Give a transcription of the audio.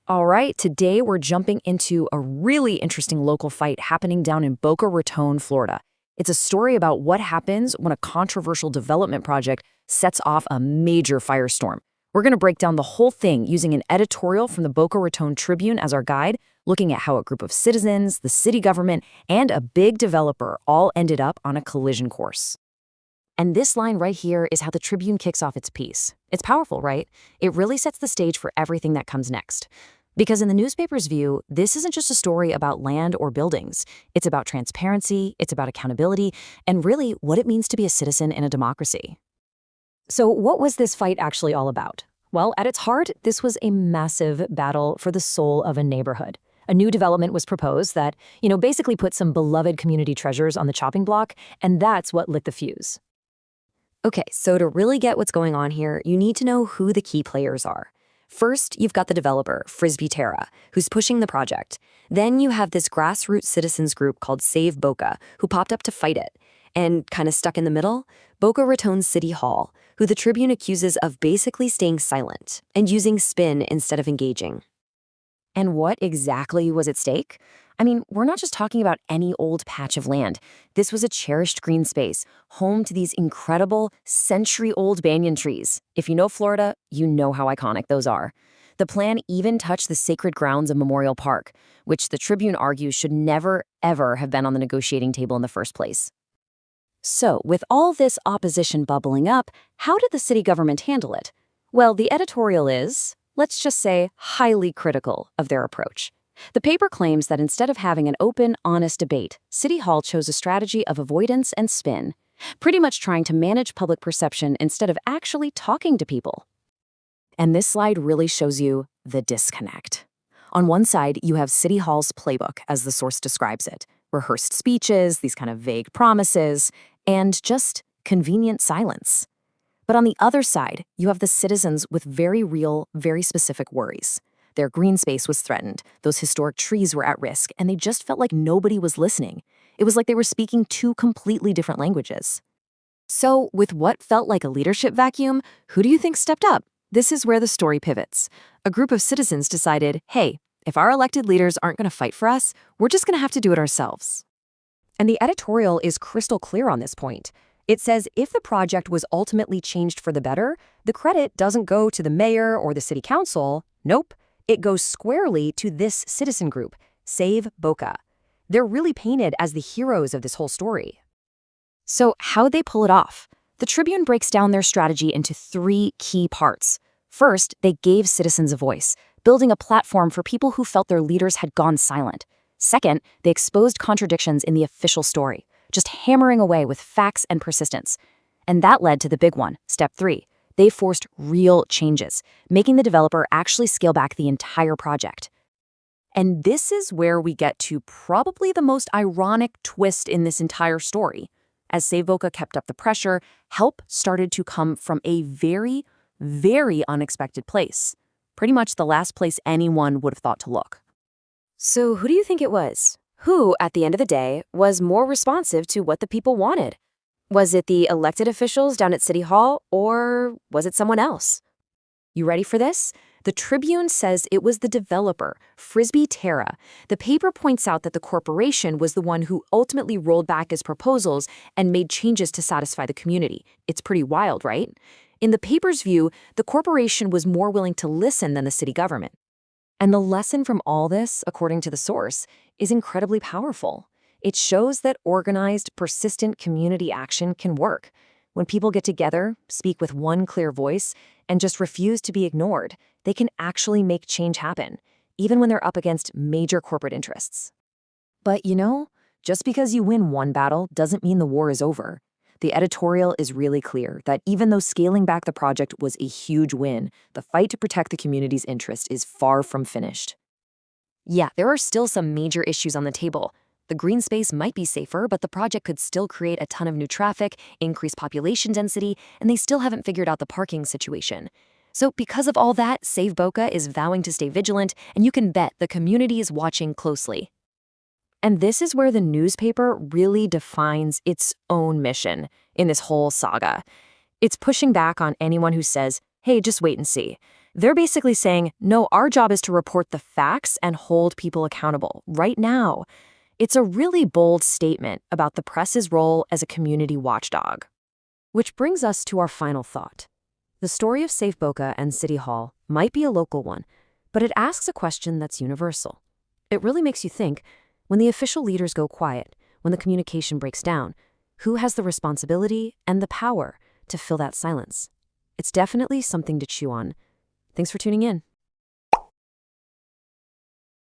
All right, today we're jumping into a really interesting local fight happening down in Boca Raton, Florida. It's a story about what happens when a controversial development project sets off a major firestorm. We're going to break down the whole thing using an editorial from the Boca Raton Tribune as our guide, looking at how a group of citizens, the city government, and a big developer all ended up on a collision course. And this line right here is how the Tribune kicks off its piece. It's powerful, right? It really sets the stage for everything that comes next. Because in the newspaper's view, this isn't just a story about land or buildings. It's about transparency, it's about accountability, and really what it means to be a citizen in a democracy. So what was this fight actually all about? Well, at its heart, this was a massive battle for the soul of a neighborhood. A new development was proposed that, basically put some beloved community treasures on the chopping block, and that's what lit the fuse. Okay, so to really get what's going on here, you need to know who the key players are. First, you've got the developer, Frisbee-Terra, who's pushing the project. Then you have this grassroots citizens group called Save Boca, who popped up to fight it. And kind of stuck in the middle, Boca Raton City Hall, who the Tribune accuses of basically staying silent and using spin instead of engaging. And what exactly was at stake? I mean, we're not just talking about any old patch of land. This was a cherished green space, home to these incredible, century-old banyan trees. If you know Florida, you know how iconic those are. The plan even touched the sacred grounds of Memorial Park, which the Tribune argues should never, ever have been on the negotiating table in the first place. So, with all this opposition bubbling up, how did the city government handle it? Well, the editorial is, let's just say, highly critical of their approach. The paper claims that instead of having an open, honest debate, City Hall chose a strategy of avoidance and spin, pretty much trying to manage public perception instead of actually talking to people. And this slide really shows you the disconnect. On one side, you have City Hall's playbook, as the source describes it, rehearsed speeches, these kind of vague promises, and just convenient silence. But on the other side, you have the citizens with very real, very specific worries. Their green space was threatened, those historic trees were at risk, and they just felt like nobody was listening. It was like they were speaking two completely different languages. So, with what felt like a leadership vacuum, who do you think stepped up? This is where the story pivots. A group of citizens decided, hey, if our elected leaders aren't going to fight for us, we're just going to have to do it ourselves. And the editorial is crystal clear on this point. It says if the project was ultimately changed for the better, the credit doesn't go to the mayor or the city council. Nope. It goes squarely to this citizen group, Save Boca. They're really painted as the heroes of this whole story. So how'd they pull it off? The Tribune breaks down their strategy into three key parts. First, they gave citizens a voice, building a platform for people who felt their leaders had gone silent. Second, they exposed contradictions in the official story, just hammering away with facts and persistence. And that led to the big one, step 3. They forced real changes, making the developer actually scale back the entire project. And this is where we get to probably the most ironic twist in this entire story. As Save Boca kept up the pressure, help started to come from a very, very unexpected place. Pretty much the last place anyone would have thought to look. So who do you think it was? Who, at the end of the day, was more responsive to what the people wanted? Was it the elected officials down at City Hall, or was it someone else? You ready for this? The Tribune says it was the developer, Frisbee-Terra. The paper points out that the corporation was the one who ultimately rolled back its proposals and made changes to satisfy the community. It's pretty wild, right? In the paper's view, the corporation was more willing to listen than the city government. And the lesson from all this, according to the source, is incredibly powerful. It shows that organized, persistent community action can work. When people get together, speak with one clear voice, and just refuse to be ignored, they can actually make change happen, even when they're up against major corporate interests. But just because you win one battle doesn't mean the war is over. The editorial is really clear that even though scaling back the project was a huge win, the fight to protect the community's interest is far from finished. Yeah, there are still some major issues on the table. The green space might be safer, but the project could still create a ton of new traffic, increase population density, and they still haven't figured out the parking situation. So because of all that, Save Boca is vowing to stay vigilant, and you can bet the community is watching closely. And this is where the newspaper really defines its own mission in this whole saga. It's pushing back on anyone who says, hey, just wait and see. They're basically saying, no, our job is to report the facts and hold people accountable right now. It's a really bold statement about the press's role as a community watchdog. Which brings us to our final thought. The story of Save Boca and City Hall might be a local one, but it asks a question that's universal. It really makes you think, when the official leaders go quiet, when the communication breaks down, who has the responsibility and the power to fill that silence? It's definitely something to chew on. Thanks for tuning in.